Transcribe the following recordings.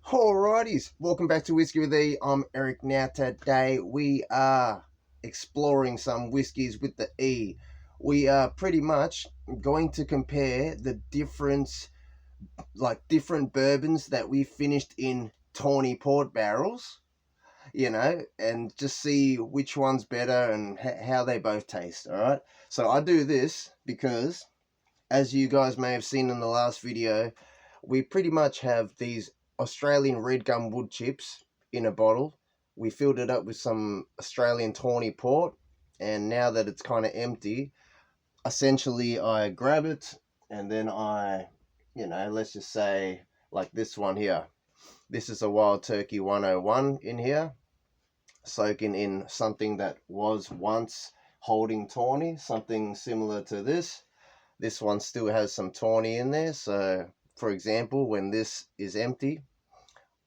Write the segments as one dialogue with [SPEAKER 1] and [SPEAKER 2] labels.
[SPEAKER 1] Alrighties, welcome back to Whiskey with E. I'm Eric. Now today we are exploring some whiskies with the E. We are pretty much going to compare the different bourbons that we finished in tawny port barrels, and just see which one's better and how they both taste. Alright, so I do this because, as you guys may have seen in the last video, we pretty much have these Australian Redgum wood chips in a bottle. We filled it up with some Australian tawny port, and now that it's kind of empty, essentially I grab it and then let's just say, like this one here. This is a Wild Turkey 101 in here, soaking in something that was once holding tawny, something similar to this. This one still has some tawny in there, so for example, when this is empty,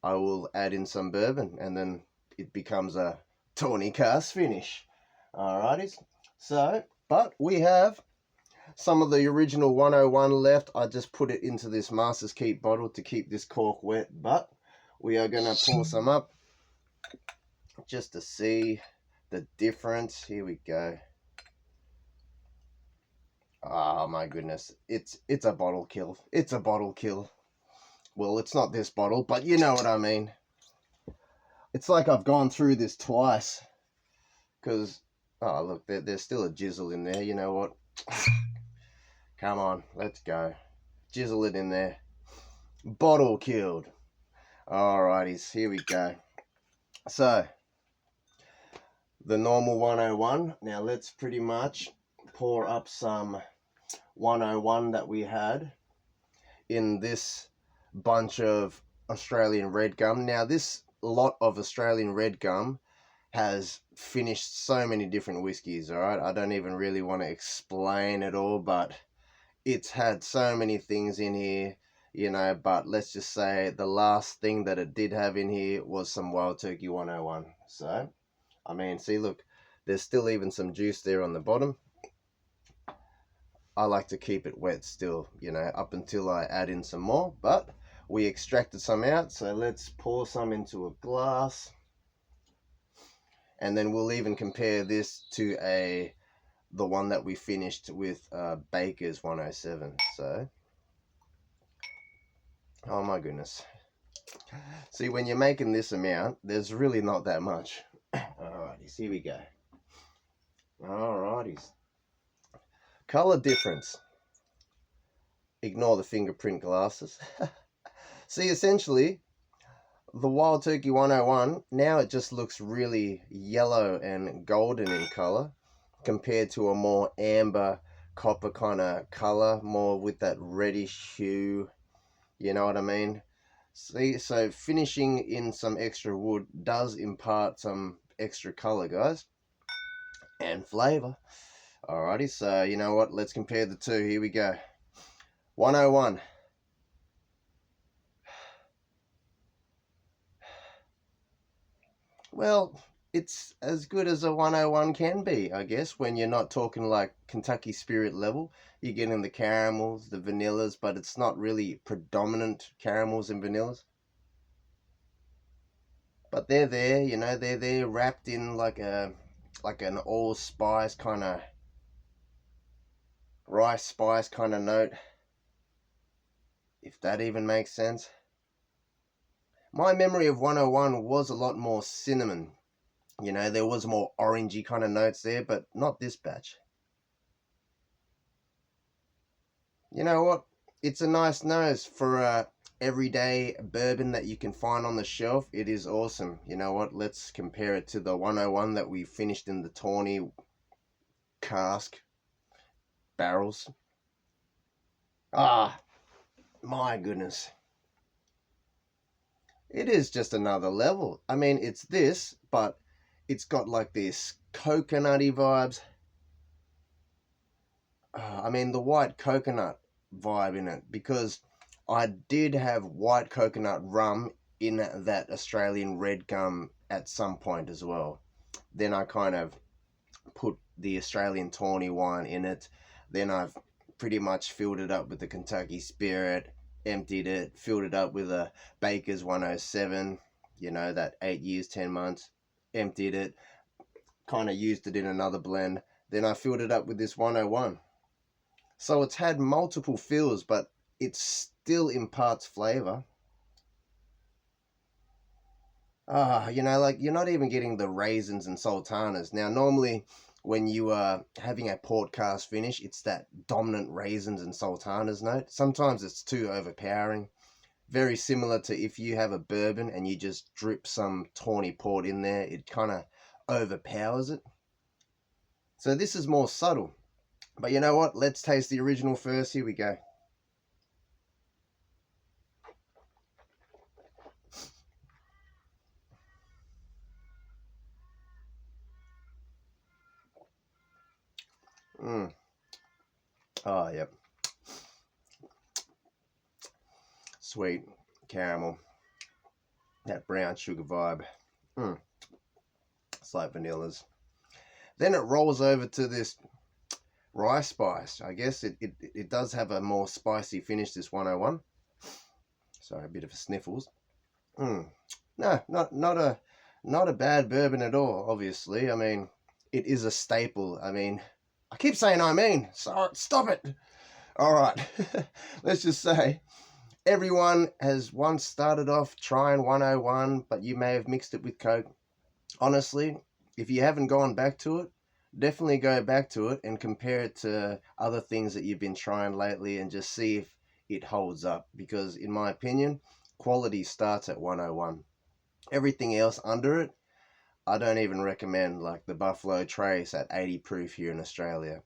[SPEAKER 1] I will add in some bourbon and then it becomes a tawny cast finish. Alrighty, so, but we have some of the original 101 left. I just put it into this Master's Keep bottle to keep this cork wet, but we are going to pour some up just to see the difference. Here we go. Oh my goodness, it's a bottle kill. It's a bottle kill. Well, it's not this bottle, but you know what I mean. It's like I've gone through this twice. Because, oh look, there's still a jizzle in there. You know what? Come on, let's go. Jizzle it in there. Bottle killed. Alrighties, here we go. So, the normal 101. Now let's pretty much pour up some 101 that we had in this bunch of Australian Redgum. Now this lot of Australian Redgum has finished so many different whiskies. All right, I don't even really want to explain it all, but it's had so many things in here, but let's just say the last thing that it did have in here was some Wild Turkey 101. So I mean, see, look, there's still even some juice there on the bottom. I like to keep it wet still, up until I add in some more, but we extracted some out, so let's pour some into a glass. And then we'll even compare this to the one that we finished with Baker's 107. So, oh my goodness. See, when you're making this amount, there's really not that much. Alrighties, here we go. Alrighties. Color difference. Ignore the fingerprint glasses. See, essentially, the Wild Turkey 101, now it just looks really yellow and golden in color compared to a more amber copper kind of color, more with that reddish hue, you know what I mean? See, so finishing in some extra wood does impart some extra color, guys, and flavor. Alrighty, so you know what, let's compare the two. Here we go. 101. Well, it's as good as a 101 can be, I guess, when you're not talking like Kentucky Spirit level. You're getting the caramels, the vanillas, but it's not really predominant caramels and vanillas. But they're there, they're there wrapped in like an allspice kind of, rice spice kind of note, if that even makes sense. My memory of 101 was a lot more cinnamon. There was more orangey kind of notes there, but not this batch. You know what? It's a nice nose for a everyday bourbon that you can find on the shelf. It is awesome. You know what? Let's compare it to the 101 that we finished in the tawny cask barrels. Ah, my goodness. It is just another level. I mean, it's this, but it's got like this coconutty vibes. I mean, the white coconut vibe in it, because I did have white coconut rum in that Australian Redgum at some point as well. Then I kind of put the Australian tawny wine in it. Then I've pretty much filled it up with the Kentucky Spirit, emptied it, filled it up with a Baker's 107, you know, that 8 years, 10 months, emptied it, kind of used it in another blend. Then I filled it up with this 101. So it's had multiple fills, but it still imparts flavor. You know, like you're not even getting the raisins and sultanas. Now, normally when you are having a port cast finish, it's that dominant raisins and sultanas note. Sometimes it's too overpowering. Very similar to if you have a bourbon and you just drip some tawny port in there, it kind of overpowers it. So this is more subtle. But you know what? Let's taste the original first. Here we go. Oh, yep. Sweet caramel. That brown sugar vibe. It's like vanillas. Then it rolls over to this rice spice. I guess it does have a more spicy finish, this 101. Sorry, a bit of a sniffles. No, not a bad bourbon at all, obviously. I mean, it is a staple. I mean, I keep saying sorry, stop it. All right. Let's just say everyone has once started off trying 101, but you may have mixed it with Coke. Honestly, if you haven't gone back to it, definitely go back to it and compare it to other things that you've been trying lately and just see if it holds up. Because in my opinion, quality starts at 101. Everything else under it, I don't even recommend, like the Buffalo Trace at 80 proof here in Australia.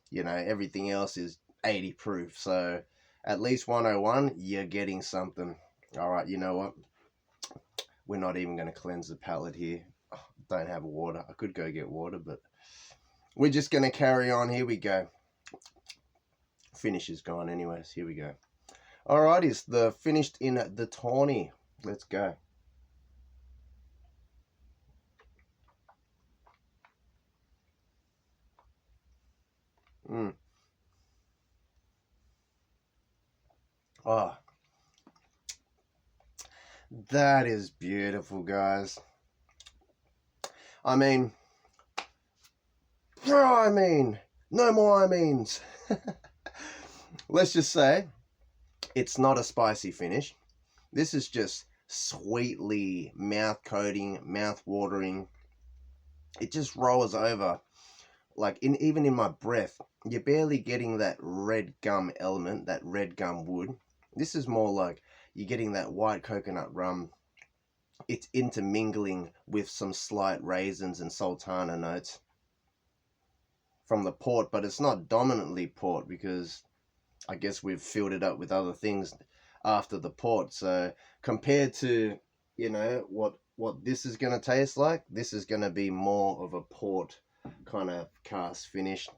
[SPEAKER 1] You know, everything else is 80 proof. So at least 101, you're getting something. All right, you know what? We're not even going to cleanse the palate here. Don't have water. I could go get water, but we're just going to carry on. Here we go. Finish is gone anyways. Here we go. Alrighty, it's the finished in the tawny. Let's go. Oh, that is beautiful, guys. I mean, no more I means. Let's just say it's not a spicy finish. This is just sweetly mouth coating, mouth watering. It just rolls over. Like even in my breath, you're barely getting that red gum element, that red gum wood. This is more like you're getting that white coconut rum. It's intermingling with some slight raisins and sultana notes from the port, but it's not dominantly port because I guess we've filled it up with other things after the port. So compared to, you know, what this is going to taste like, this is going to be more of a port kind of cast finish.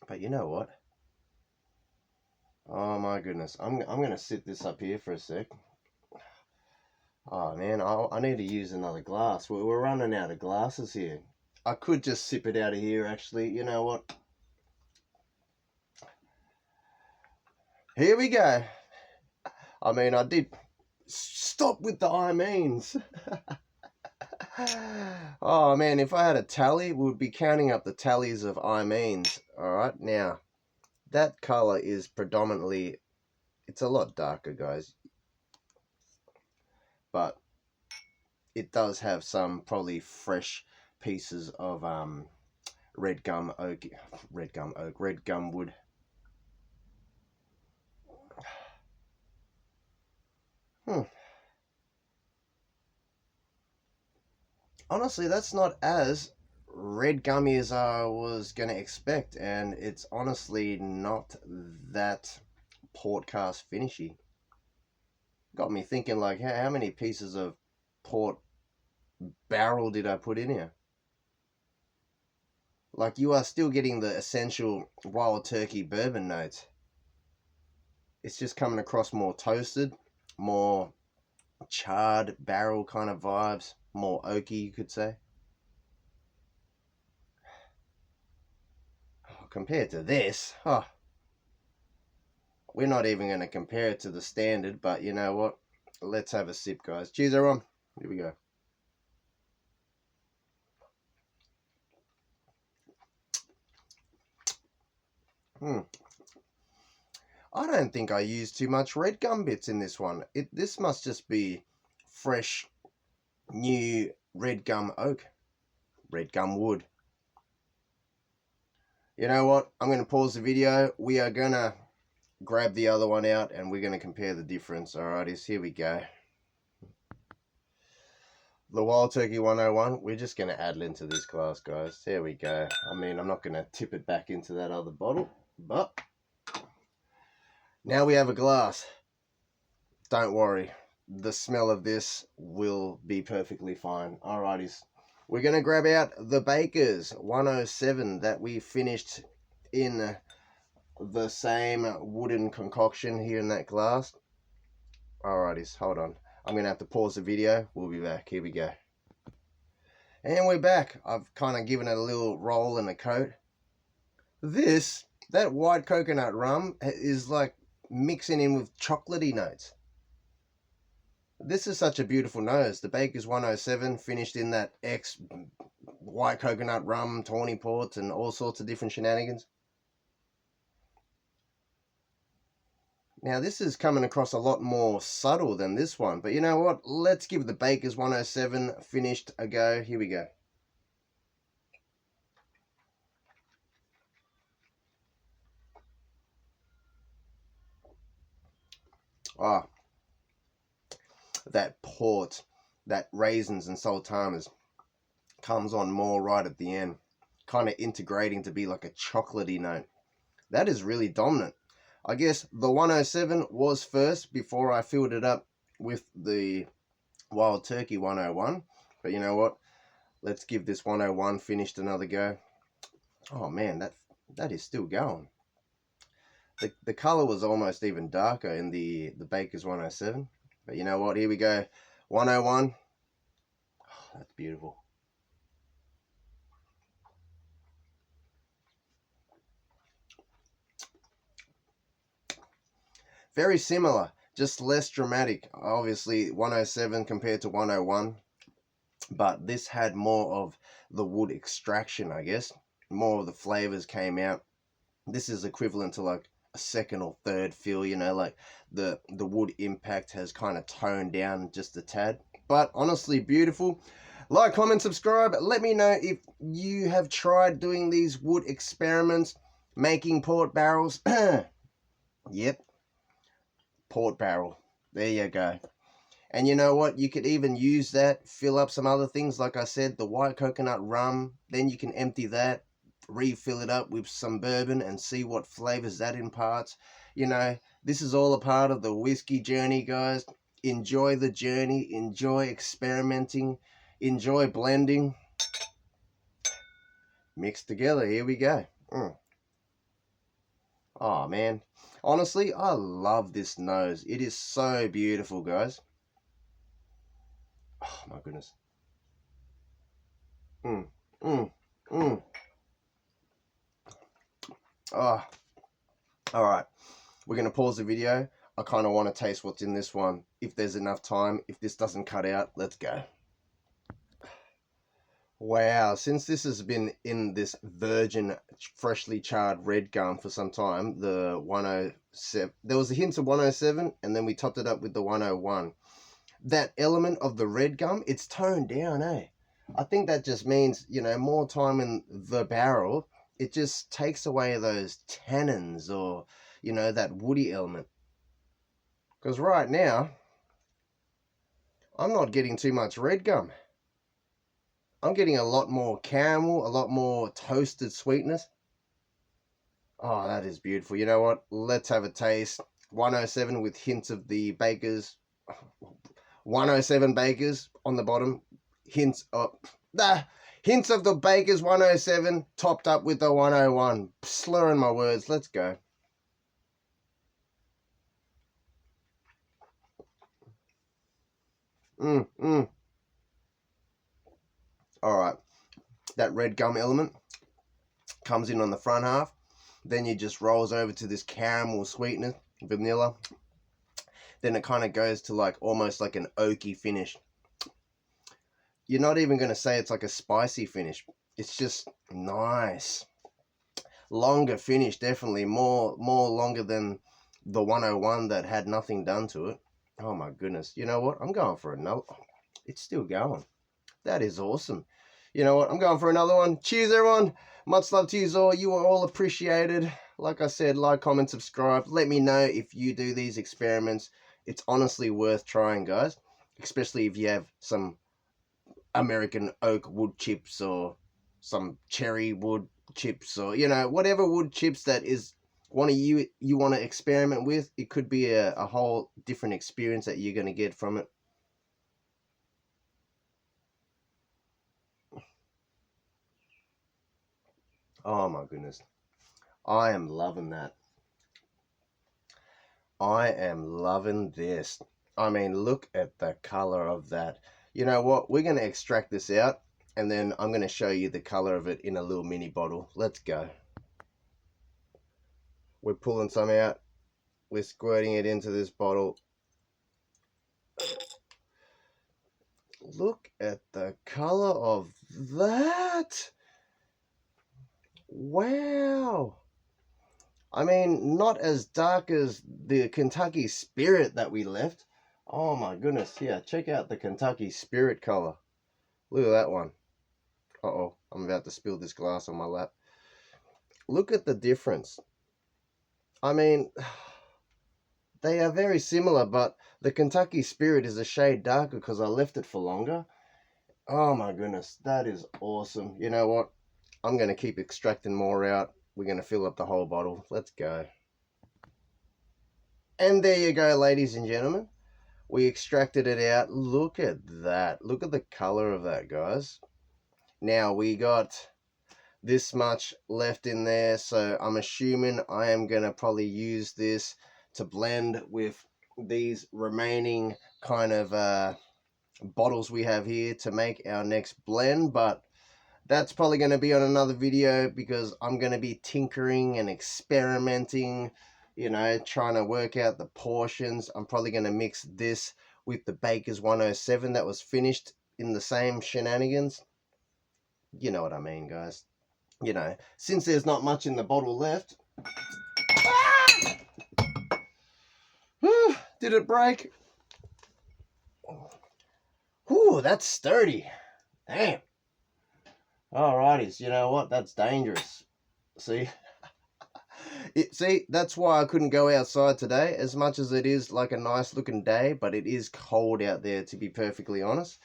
[SPEAKER 1] But you know what? Oh my goodness. I'm going to sit this up here for a sec. Oh man, I need to use another glass. We're running out of glasses here. I could just sip it out of here actually. You know what? Here we go. I mean, I did stop with the I means. Oh man, if I had a tally, we would be counting up the tallies of I means. Alright, now, that color is predominantly, it's a lot darker, guys. But it does have some probably fresh pieces of red gum wood. Honestly, that's not as red gummy as I was going to expect, and it's honestly not that port cast finishy. Got me thinking, like, how many pieces of port barrel did I put in here? Like, you are still getting the essential wild turkey bourbon notes. It's just coming across more toasted, more charred barrel kind of vibes, more oaky, you could say. Compared to this, We're not even going to compare it to the standard, but you know what? Let's have a sip, guys. Cheers, everyone. Here we go. I don't think I used too much Redgum bits in this one. This must just be fresh, new Redgum oak. Redgum wood. You know what? I'm going to pause the video. We are going to grab the other one out and we're going to compare the difference. Alrighties, here we go. The Wild Turkey 101, we're just going to add into this glass, guys. There we go. I mean, I'm not going to tip it back into that other bottle, but now we have a glass. Don't worry, the smell of this will be perfectly fine. Alrighties, we're going to grab out the Baker's 107 that we finished in the same wooden concoction here in that glass. Alrighties, hold on. I'm going to have to pause the video. We'll be back. Here we go. And we're back. I've kind of given it a little roll and a coat. That white coconut rum is like mixing in with chocolatey notes. This is such a beautiful nose. The Baker's 107 finished in that white coconut rum, tawny ports, and all sorts of different shenanigans. Now this is coming across a lot more subtle than this one, but you know what? Let's give the Baker's 107 finished a go. Here we go. Ah, that port, that raisins and sultanas comes on more right at the end, kind of integrating to be like a chocolatey note. That is really dominant. I guess the 107 was first before I filled it up with the Wild Turkey 101. But you know what? Let's give this 101 finished another go. Oh man, that is still going. The color was almost even darker in the Baker's 107. But you know what? Here we go. 101. Oh, that's beautiful. Very similar, just less dramatic. Obviously 107 compared to 101, but this had more of the wood extraction, I guess. More of the flavors came out. This is equivalent to like a second or third fill, you know, like the wood impact has kind of toned down just a tad. But honestly, beautiful. Like, comment, subscribe. Let me know if you have tried doing these wood experiments, making port barrels. Yep. Port barrel. There you go. And you know what? You could even use that, fill up some other things. Like I said, the white coconut rum. Then you can empty that, refill it up with some bourbon and see what flavors that imparts. You know, this is all a part of the whiskey journey, guys. Enjoy the journey. Enjoy experimenting. Enjoy blending. Mix together. Here we go. Oh, man. Honestly, I love this nose. It is so beautiful, guys. Oh, my goodness. Oh. Alright. We're going to pause the video. I kind of want to taste what's in this one. If there's enough time. If this doesn't cut out, let's go. Wow, since this has been in this virgin, freshly charred Redgum for some time, the 107, there was a hint of 107, and then we topped it up with the 101. That element of the Redgum, it's toned down, eh? I think that just means, you know, more time in the barrel, it just takes away those tannins or, you know, that woody element. Because right now, I'm not getting too much Redgum. I'm getting a lot more caramel, a lot more toasted sweetness. Oh, that is beautiful. You know what? Let's have a taste. 107 with hints of the Baker's. 107 Baker's on the bottom. Hints of the Baker's 107 topped up with the 101. Slurring my words. Let's go. Alright. That Redgum element comes in on the front half. Then you just rolls over to this caramel sweetness. vanilla. Then it kind of goes to like almost like an oaky finish. You're not even going to say it's like a spicy finish. It's just nice. Longer finish, definitely. More longer than the 101 that had nothing done to it. Oh my goodness. You know what? I'm going for another. It's still going. That is awesome. You know what? I'm going for another one. Cheers, everyone. Much love to you all. You are all appreciated. Like I said, like, comment, subscribe. Let me know if you do these experiments. It's honestly worth trying, guys. Especially if you have some American oak wood chips or some cherry wood chips, or, you know, whatever wood chips that is you want to experiment with. It could be a whole different experience that you're going to get from it. Oh my goodness. I am loving that. I am loving this. I mean, look at the color of that. You know what? We're going to extract this out, and then I'm going to show you the color of it in a little mini bottle. Let's go. We're pulling some out. We're squirting it into this bottle. Look at the color of that. Wow. I mean, not as dark as the Kentucky Spirit that we left. Oh my goodness. Yeah, check out the Kentucky Spirit color. Look at that one. Uh-oh, I'm about to spill this glass on my lap. Look at the difference. I mean, they are very similar, but the Kentucky Spirit is a shade darker because I left it for longer. Oh my goodness, that is awesome. You know what? I'm going to keep extracting more out. We're going to fill up the whole bottle. Let's go. And there you go, ladies and gentlemen. We extracted it out. Look at that. Look at the color of that, guys. Now, we got this much left in there, so I'm assuming I am going to probably use this to blend with these remaining kind of bottles we have here to make our next blend. But that's probably going to be on another video, because I'm going to be tinkering and experimenting, you know, trying to work out the portions. I'm probably going to mix this with the Baker's 107 that was finished in the same shenanigans. You know what I mean, guys. You know, since there's not much in the bottle left. Did it break? Whew, that's sturdy. Damn. Alrighties, you know what? That's dangerous. See? See, that's why I couldn't go outside today, as much as it is like a nice looking day, but it is cold out there, to be perfectly honest.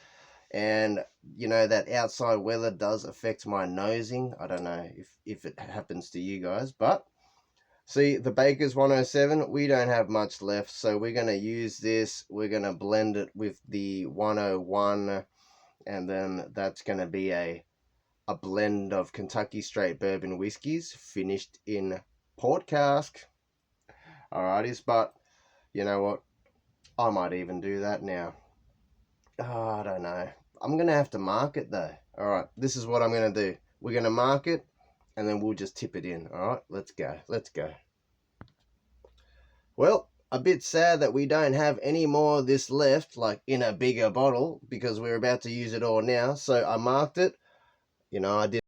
[SPEAKER 1] And, you know, that outside weather does affect my nosing. I don't know if it happens to you guys, but see, the Baker's 107, we don't have much left, so we're going to use this. We're going to blend it with the 101, and then that's going to be a blend of Kentucky straight bourbon whiskies finished in port cask. Alrighties, but you know what? I might even do that now. Oh, I don't know. I'm going to have to mark it though. Alright, this is what I'm going to do. We're going to mark it, and then we'll just tip it in. Alright, let's go. Let's go. Well, a bit sad that we don't have any more of this left, like in a bigger bottle, because we're about to use it all now. So I marked it. You know, I did